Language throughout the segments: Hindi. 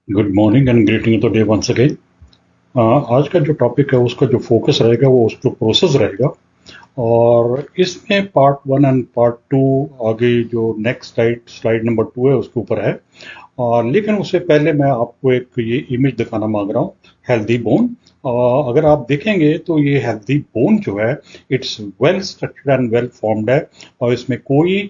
Good morning and greeting today once again. आज का जो टॉपिक है उसका जो फोकस रहेगा वो उसको प्रोसेस रहेगा। और इसमें part one and part to आगे जो next slide slide number two है उसके ऊपर है। और लेकिन उससे पहले मैं आपको एक ये इमेज दिखाना मांग रहा हूँ। Healthy bone. अगर आप देखेंगे तो ये हेल्दी बोन जो है it's well structured and well formed है। और इसमें कोई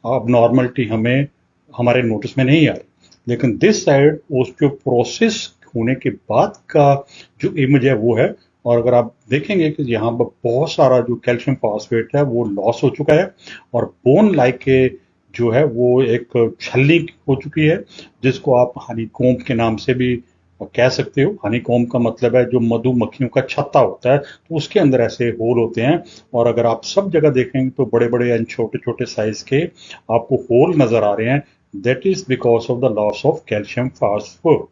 अब नॉर्मलिटी हमें हमारे नोटिस में नहीं आ रही। लेकिन दिस साइड ओस्टियोपोरोसिस होने के बाद का जो इमेज है वो है। और अगर आप देखेंगे कि यहाँ पर बहुत सारा जो कैल्शियम फॉस्फेट है वो लॉस हो चुका है। और बोन लाइक के जो है वो एक छलनी हो चुकी है, जिसको आप हनीकॉम्ब के नाम से भी कह सकते हो। हनीकॉम्ब का मतलब है जो मधुमक्खियों का छत्ता होता है, तो उसके अंदर ऐसे होल होते हैं। और अगर आप सब जगह देखेंगे तो बड़े बड़े एंड छोटे छोटे साइज के आपको होल नजर आ रहे हैं। That is because of the loss of calcium phosphor.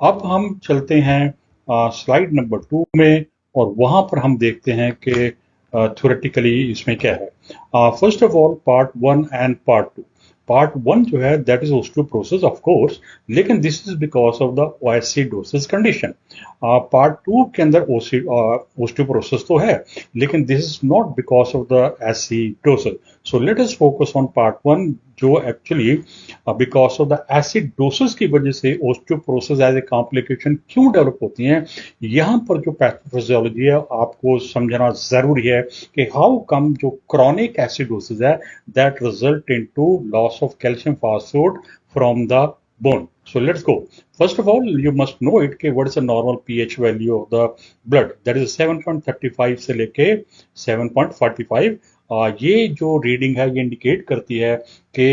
अब हम चलते हैं स्लाइड नंबर टू में। और वहां पर हम देखते हैं कि थ्योरेटिकली इसमें क्या है। First of all part one and part two. Part one जो है that is osteoporosis of course, लेकिन this is because of the acidosis condition. Part two के अंदर ओस्टियोपोरोसिस तो है, लेकिन this is not because of the acidosis. So let us focus on part one, जो actually because of the acidosis की वजह से ओस्टियोपोरोसिस एज ए कॉम्प्लिकेशन क्यों डेवलप होती हैं। यहाँ पर जो पैथोफिजियोलॉजी है आपको समझना जरूरी है कि हाउ कम जो क्रॉनिक एसिडोसिस है that result into loss of calcium phosphate from the bone. So let's go. First of all, you must know it कि what is the normal pH value of the blood. That is 7.35 से लेके 7.45। ये जो रीडिंग है ये इंडिकेट करती है कि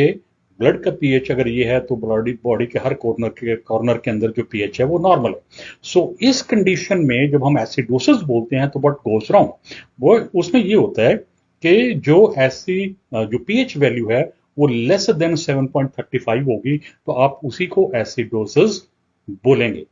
ब्लड का पीएच अगर ये है तो बॉडी बॉडी के हर कॉर्नर के अंदर जो पीएच है वो नॉर्मल है। सो इस कंडीशन में जब हम एसिडोसिस बोलते हैं तो व्हाट गोस रॉन्ग, वो उसमें ये होता है कि जो ऐसी जो पीएच वैल्यू है वो लेस देन 7.35 होगी, तो आप उसी को एसिडोसिस बोलेंगे।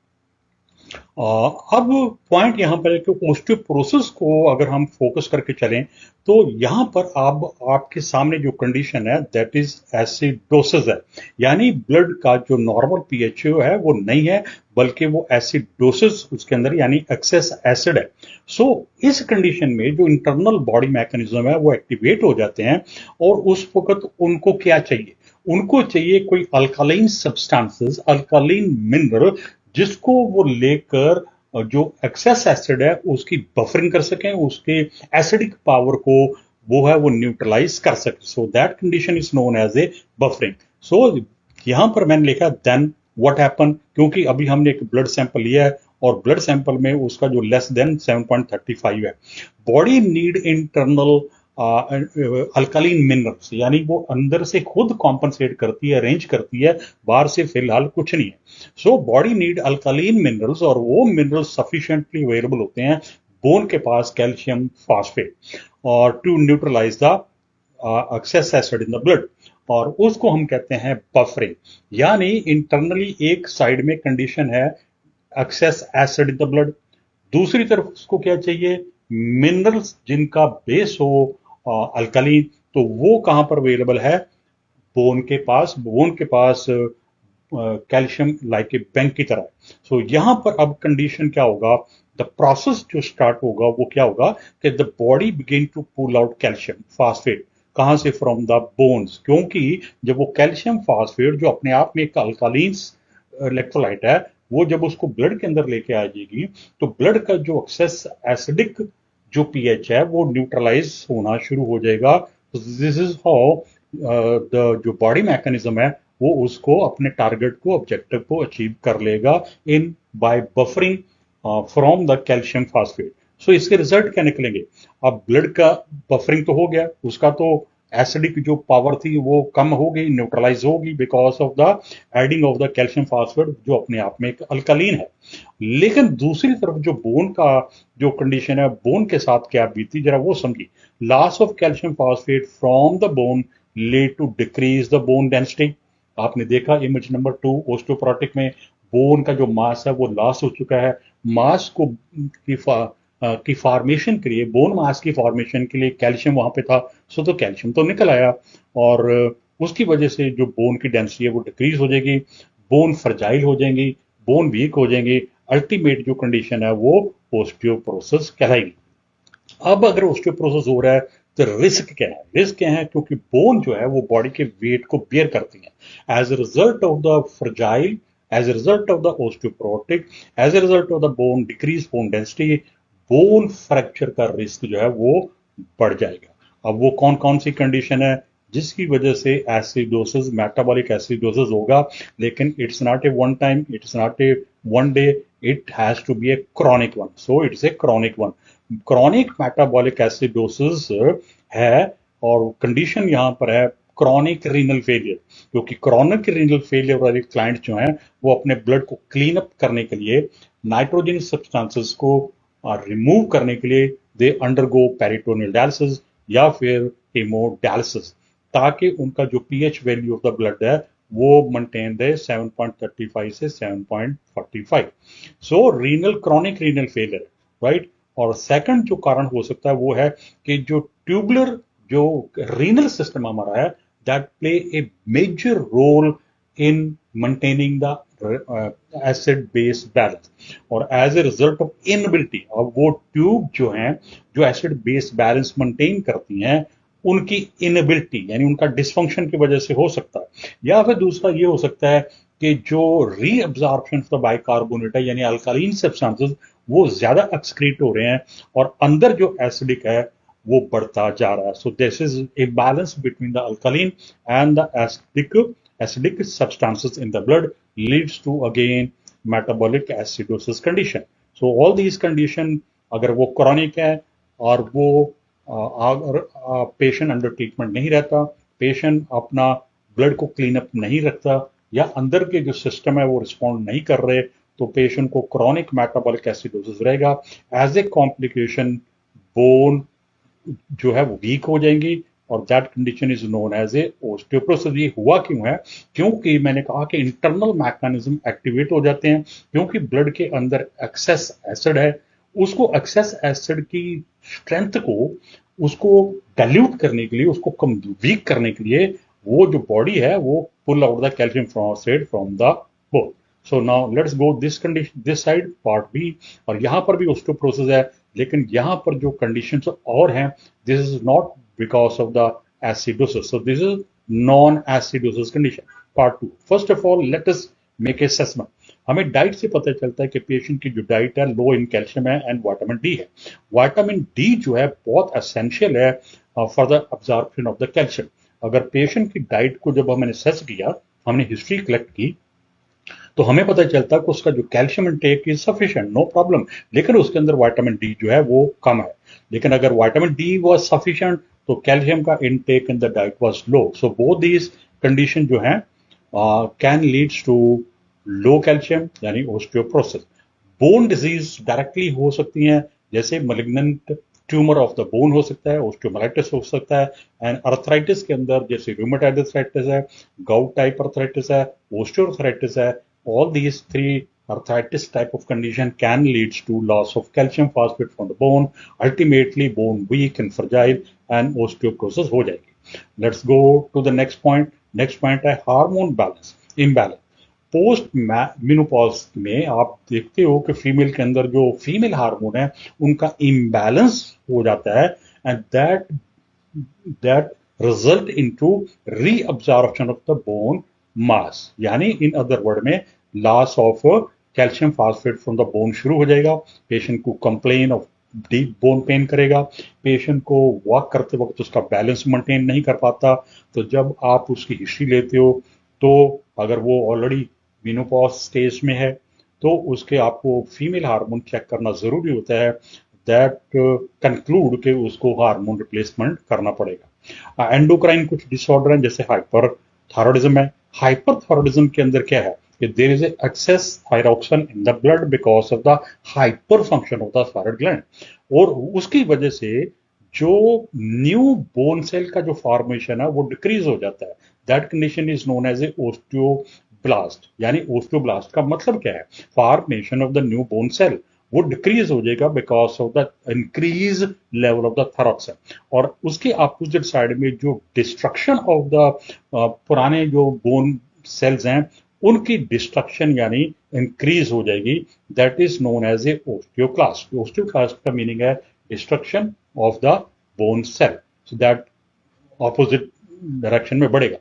अब पॉइंट यहाँ पर है कि ओस्टियोपोरोसिस को अगर हम फोकस करके चलें तो यहाँ पर आप आपके सामने जो कंडीशन है दैट इज एसिडोसिस है। यानी ब्लड का जो नॉर्मल पीएच है वो नहीं है, बल्कि वो एसिडोसिस उसके अंदर यानी एक्सेस एसिड है। सो इस कंडीशन में जो इंटरनल बॉडी मैकेनिज्म है वो एक्टिवेट हो जाते हैं। और उस वक्त उनको क्या चाहिए, उनको चाहिए कोई अल्कालाइन सब्सटेंसेस, अल्कालाइन मिनरल, जिसको वो लेकर जो एक्सेस एसिड है उसकी बफरिंग कर सकें, उसके एसिडिक पावर को वो है वो न्यूट्रलाइज कर सके। So that condition is known as a buffering. So यहां पर मैंने लिखा देन व्हाट हैपन, क्योंकि अभी हमने एक ब्लड सैंपल लिया है और ब्लड सैंपल में उसका जो लेस देन 7.35 है। बॉडी नीड इंटरनल अल्कालीन मिनरल्स, यानी वो अंदर से खुद कॉम्पनसेट करती है, अरेंज करती है, बाहर से फिलहाल कुछ नहीं है। So body need alkaline minerals, और वो मिनरल्स सफिशिएंटली अवेलेबल होते हैं बोन के पास कैल्शियम फास्फेट और to neutralise the excess acid in the blood. और उसको हम कहते हैं बफरिंग। यानी इंटरनली एक साइड में कंडीशन है access acid in the blood, दूसरी तरफ उसको क्या चाहिए, मिनरल्स जिनका बेस हो अल्कलीन। तो वो कहां पर अवेलेबल है, बोन के पास। बोन के पास कैल्शियम लाइक ए बैंक की तरह। सो यहां पर अब कंडीशन क्या होगा, द प्रोसेस जो स्टार्ट होगा वो क्या होगा कि the body begin to pull out calcium phosphate. कहां से, फ्रॉम द बोन्स, क्योंकि जब वो कैल्शियम फास्फेट जो अपने आप में एक अल्कालीन इलेक्ट्रोलाइट है, वो जब उसको ब्लड के अंदर लेके आ जाएगी तो ब्लड का जो एक्सेस एसिडिक जो पीएच है वो न्यूट्रलाइज होना शुरू हो जाएगा। दिस इज हाउ द जो बॉडी मैकेनिज्म है वो उसको अपने टारगेट को, ऑब्जेक्टिव को अचीव कर लेगा in by buffering from the calcium phosphate. So इसके रिजल्ट क्या निकलेंगे, अब ब्लड का बफरिंग तो हो गया, उसका तो एसिडिक जो पावर थी वो कम हो गई, न्यूट्रलाइज होगी because of the adding of the calcium phosphate जो अपने आप में एक अल्कलीन है। लेकिन दूसरी तरफ जो बोन का जो कंडीशन है, बोन के साथ क्या बीती जरा वो समझिए। Loss of calcium phosphate from the bone lead to decrease the bone density. आपने देखा इमेज नंबर टू, ओस्टियोपोरोटिक में बोन का जो मास है वो लॉस हो चुका है। मास को की फॉर्मेशन के लिए, बोन मास की फॉर्मेशन के लिए कैल्शियम वहां पे था। सो तो कैल्शियम तो निकल आया, और उसकी वजह से जो बोन की डेंसिटी है वो डिक्रीज हो जाएगी, बोन फ्रजाइल हो जाएंगी, बोन वीक हो जाएंगे, अल्टीमेट जो कंडीशन है वो ओस्टियोपोरोसिस कहलाएगी। अब अगर ओस्टियोपोरोसिस हो रहा है तो रिस्क क्या है? रिस्क क्या है? क्योंकि बोन जो है वो बॉडी के वेट को बेयर करती है। As a result of the fragile, as a result of the osteoporotic, as a result of the bone decrease bone density, bone fracture का रिस्क जो है वो बढ़ जाएगा। अब वो कौन कौन सी कंडीशन है जिसकी वजह से एसिडोसिस, मेटाबॉलिक एसिडोसिस होगा? लेकिन it's not a one time, it's not a one day, it has to be a chronic one. So it's a chronic one. Chronic metabolic acidosis है और कंडीशन यहां पर है क्रॉनिक रीनल फेलियर। क्योंकि क्रॉनिक रीनल फेलियर वाले क्लाइंट जो हैं वो अपने ब्लड को क्लीन अप करने के लिए, नाइट्रोजन सब्सटेंसेस को रिमूव करने के लिए दे अंडरगो पेरिटोनियल डायलिसिस या फिर हेमोडायलिसिस, ताकि उनका जो pH value of the blood है वो मेंटेन रहे 7.35 से 7.45। So renal, chronic renal failure, right. और सेकंड जो कारण हो सकता है वो है कि जो ट्यूबुलर जो रीनल सिस्टम हमारा है, that play a major role in maintaining the acid base balance. और as a result of inability, अब वो ट्यूब जो है जो एसिड बेस बैलेंस मेंटेन करती हैं, उनकी इनबिलिटी यानी उनका डिसफंक्शन की वजह से हो सकता है। या फिर दूसरा ये हो सकता है कि जो रीअब्जॉर्प्शन ऑफ द बाइकार्बोनेट है यानी अल्कालीन सब्सटेंसेस वो ज्यादा एक्सक्रीट हो रहे हैं और अंदर जो एसिडिक है वो बढ़ता जा रहा है। So this is a balance between the alkaline and the acidic substances in the blood leads to again metabolic acidosis condition. So all these condition अगर वो क्रॉनिक है और वो अगर पेशेंट अंडर ट्रीटमेंट नहीं रहता, पेशेंट अपना ब्लड को क्लीन अप नहीं रखता या अंदर के जो सिस्टम है वो रिस्पॉन्ड नहीं कर रहे, तो पेशेंट को क्रॉनिक मेटाबॉलिक एसिडोसिस रहेगा। एज ए कॉम्प्लिकेशन बोन जो है वो वीक हो जाएंगी और that condition is known as a osteoporosis. ये हुआ क्यों है? क्योंकि मैंने कहा कि इंटरनल मैकेनिज्म एक्टिवेट हो जाते हैं, क्योंकि ब्लड के अंदर एक्सेस एसिड है, उसको एक्सेस एसिड की स्ट्रेंथ को उसको डाइल्यूट करने के लिए, उसको कम वीक करने के लिए वो जो बॉडी है वो pull out the calcium phosphate from the bone. So now let's go this condition, this side part B. और यहां पर भी ओस्टियोपोरोसिस है, लेकिन यहां पर जो कंडीशंस और हैं, this is not because of the acidosis. So this is non acidosis condition part to. First of all let us make assessment. हमें डाइट से पता चलता है कि पेशेंट की जो डाइट है लो इन कैल्शियम है एंड विटामिन डी है। विटामिन डी जो है बहुत एसेंशियल है for the absorption of the calcium. अगर पेशेंट की डाइट को जब हमने असेस किया, हमने हिस्ट्री कलेक्ट की, तो हमें पता चलता है कि उसका जो calcium intake is sufficient, no problem, लेकिन उसके अंदर विटामिन डी जो है वो कम है। लेकिन अगर विटामिन डी वाज सफिशिएंट तो कैल्शियम का intake in the diet was low. So both these condition जो है can leads to low calcium यानी ओस्टियोपोरोसिस। बोन डिजीज डायरेक्टली हो सकती हैं, जैसे malignant tumour of the bone हो सकता है, ओस्टियोमाइलाइटिस हो सकता है, एंड अर्थराइटिस के अंदर जैसे रूमेटॉइड अर्थराइटिस है, गाउट टाइप अर्थराइटिस है, ओस्टियोआर्थराइटिस है। All these three arthritis type of condition can leads to loss of calcium phosphate from the bone, ultimately bone weak and fragile and osteoporosis हो जाएगी। Let's go to the next point. Next point है hormone balance imbalance। Post menopause में आप देखते हो कि फीमेल के अंदर जो फीमेल हार्मोन है उनका इम्बैलेंस हो जाता है and that result into reabsorption of the bone mass, यानी इन अदर वर्ड में loss of calcium phosphate from the bone शुरू हो जाएगा। पेशेंट को complain of deep bone pen करेगा, पेशेंट को वॉक करते वक्त उसका बैलेंस मेंटेन नहीं कर पाता। तो जब आप उसकी हिस्ट्री लेते हो तो अगर वो ऑलरेडी मेनोपॉज स्टेज में है तो उसके आपको फीमेल हार्मोन चेक करना जरूरी होता है, दैट कंक्लूड के उसको हार्मोन रिप्लेसमेंट करना पड़ेगा। एंडोक्राइन कुछ डिसऑर्डर हैं जैसे हाइपर थायरॉइडिज्म है। हाइपर थायरॉइडिज्म के अंदर क्या है कि there is excess thyroxine in the blood because of the hyperfunction of the thyroid gland, और उसकी वजह से जो न्यू बोन सेल का जो फॉर्मेशन है वो डिक्रीज हो जाता है। That condition is known as a osteoblast. यानी ओस्टियोब्लास्ट का मतलब क्या है? Formation of the new bone cell वो डिक्रीज हो जाएगा because of the increase level of the thyroxine. और उसके अपोजिट साइड में जो डिस्ट्रक्शन ऑफ द पुराने जो बोन सेल्स हैं उनकी डिस्ट्रक्शन यानी इंक्रीज हो जाएगी. That is known as a osteoclast. Osteoclast का मीनिंग है destruction of the bone cell. So that opposite direction में बढ़ेगा.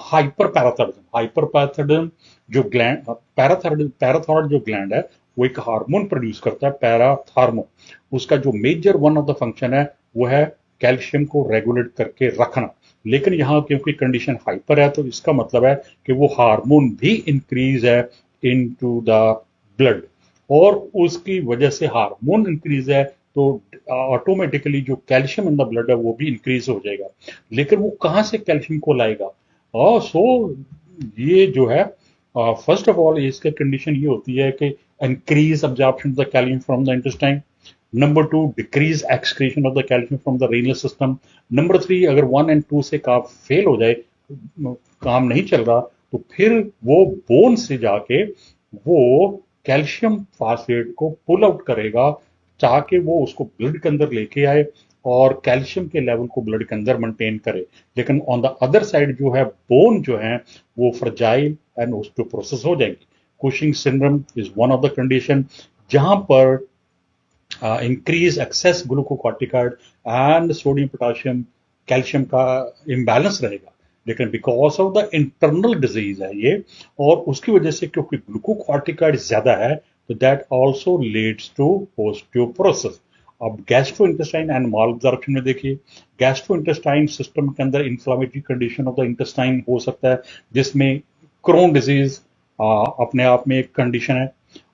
Hyperparathyroidism. हाइपर पैराथायरॉयडिज्म जो ग्लैंड, पैराथायरॉयड जो ग्लैंड है वो एक हार्मोन प्रोड्यूस करता है, पैराथार्मोन. उसका जो major one of the function है वो है कैल्शियम को रेगुलेट करके रखना. लेकिन यहाँ क्योंकि कंडीशन हाइपर है तो इसका मतलब है कि वो हार्मोन भी इंक्रीज है इनटू द ब्लड, और उसकी वजह से हार्मोन इंक्रीज है तो ऑटोमेटिकली जो कैल्शियम इन द ब्लड है वो भी इंक्रीज हो जाएगा. लेकिन वो कहाँ से कैल्शियम को लाएगा? सो ये जो है फर्स्ट ऑफ ऑल इसका कंडीशन ये होती है कि increase absorption of the calcium from the intestine. Number 2, decrease excretion of the calcium from the renal system. Number 3, अगर 1 एंड 2 से काम फेल हो जाए, काम नहीं चल रहा, तो फिर वो बोन से जाके वो कैल्शियम फास्फेट को पुल आउट करेगा ताकि वो उसको ब्लड के अंदर लेके आए और कैल्शियम के लेवल को ब्लड के अंदर मेंटेन करे. लेकिन ऑन द अदर साइड जो है बोन जो है वो फ्रजाइल एंड ऑस्टियोपोरोसिस हो जाएंगी. Cushing syndrome is one of the condition जहां पर increase excess glucocorticoid and sodium potassium calcium का इम्बैलेंस रहेगा. लेकिन because of the internal disease है ये, और उसकी वजह से क्योंकि ग्लूकोकॉर्टिकॉइड ज्यादा है तो that also leads to osteoporosis. अब gastro intestine and malabsorption में देखिए, गैस्ट्रो इंटेस्टाइन सिस्टम के अंदर inflammatory condition of the intestine हो सकता है जिसमें क्रोन डिजीज अपने आप में एक कंडीशन है,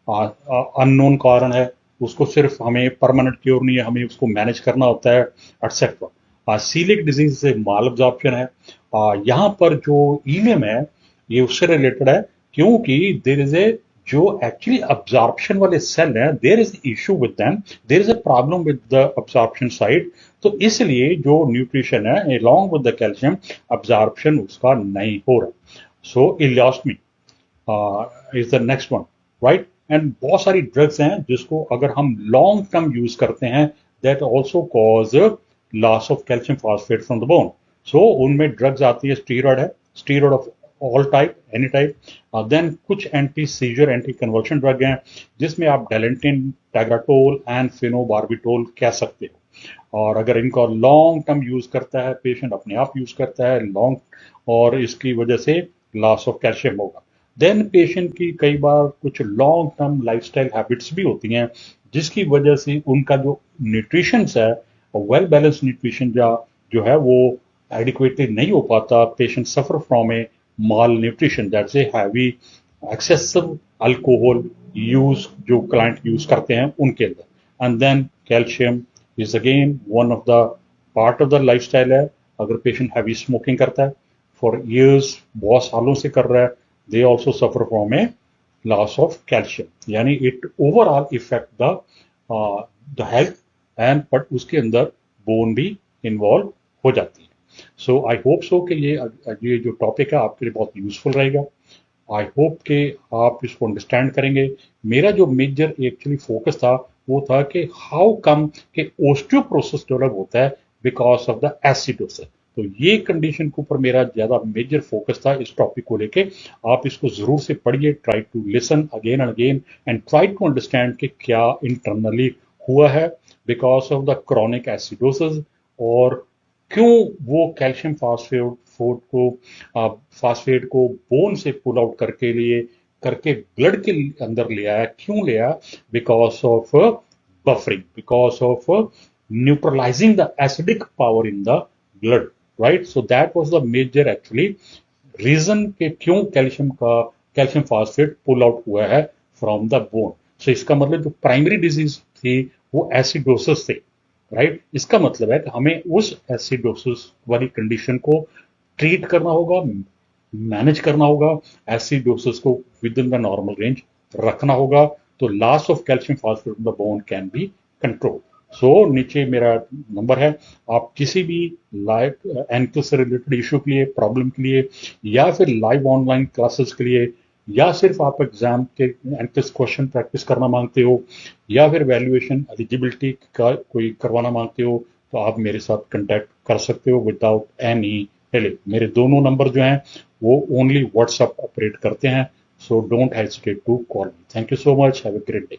अननोन कारण है, उसको सिर्फ हमें परमानेंट क्योर नहीं है, हमें उसको मैनेज करना होता है एटसेट्रा. सीलिक डिजीज से माल एब्जॉर्प्शन है. यहाँ पर जो इलियम है ये उससे रिलेटेड है क्योंकि देयर इज ए जो एक्चुअली अब्जॉर्प्शन वाले सेल हैं there is issue with them, there is a problem with the absorption side. तो इसलिए जो न्यूट्रिशन है along with the calcium absorption उसका नहीं हो रहा. So ileostomy is the next one, right. And बहुत सारी ड्रग्स हैं जिसको अगर हम लॉन्ग टर्म यूज करते हैं that also cause loss of calcium phosphate from the bone. So उनमें ड्रग्स आती है, स्टीरॉयड है, steroid of all type, any type. Then कुछ anti seizure anti conversion drug हैं जिसमें आप डेलेंटिन, टैग्राटोल एंड फिनोबार्बिटोल कह सकते हो. और अगर इनका लॉन्ग टर्म यूज करता है पेशेंट, अपने आप यूज करता है लॉन्ग, और इसकी वजह से लॉस ऑफ कैल्शियम होगा. देन पेशेंट की कई बार कुछ लॉन्ग टर्म लाइफस्टाइल हैबिट्स भी होती हैं जिसकी वजह से उनका जो न्यूट्रिशन है वेल बैलेंस न्यूट्रिशन जो है वो एडिक्वेटली नहीं हो पाता. Patient suffer from a malnutrition, that's a heavy excessive alcohol use जो क्लाइंट यूज करते हैं उनके अंदर. And then calcium is again one of the part of the lifestyle है. अगर पेशेंट हैवी स्मोकिंग करता है फॉर ईयर्स, बहुत सालों से कर रहा है, they also suffer from a loss of calcium. यानी it overall affect the health and but उसके अंदर बोन भी इन्वॉल्व हो जाती है. सो आई होप सो कि ये जो टॉपिक है आपके लिए बहुत यूजफुल रहेगा. आई होप कि आप इसको अंडरस्टैंड करेंगे. मेरा जो मेजर एक्चुअली फोकस था वो था कि हाउ कम कि ओस्टियोपोरोसिस डेवलप होता है बिकॉज ऑफ द एसिडोसिस. तो ये कंडीशन के ऊपर मेरा ज्यादा मेजर फोकस था इस टॉपिक को लेके. आप इसको जरूर से पढ़िए, try to listen again and again and try to understand कि क्या इंटरनली हुआ है because of the chronic acidosis, और क्यों वो कैल्शियम फास्फेट को बोन से पुल आउट करके ब्लड के अंदर ले आया. क्यों ले आया? Because of buffering, because of neutralising the acidic power in the blood, right. So that was the major actually reason कि क्यों कैल्शियम फास्फेट पुल आउट हुआ है फ्रॉम द बोन. सो इसका मतलब जो प्राइमरी डिजीज थी वो एसिडोसिस थी, राइट. इसका मतलब है कि हमें उस एसिडोसिस वाली कंडीशन को ट्रीट करना होगा, मैनेज करना होगा, एसिडोसिस को within the normal range रखना होगा, तो loss of calcium phosphate in the bone can be control. So नीचे मेरा नंबर है, आप किसी भी लाइव एंकल से रिलेटेड इशू के लिए, प्रॉब्लम के लिए, या फिर लाइव ऑनलाइन क्लासेस के लिए, या सिर्फ आप एग्जाम के एंकल्स क्वेश्चन प्रैक्टिस करना मांगते हो, या फिर वैल्यूएशन एलिजिबिलिटी का कोई करवाना मांगते हो, तो आप मेरे साथ कांटेक्ट कर सकते हो विदाउट एनी पहले मेरे दोनों नंबर जो हैं वो ओनली व्हाट्सएप ऑपरेट करते हैं, so don't hesitate to call me. Thank you so much, have a great day.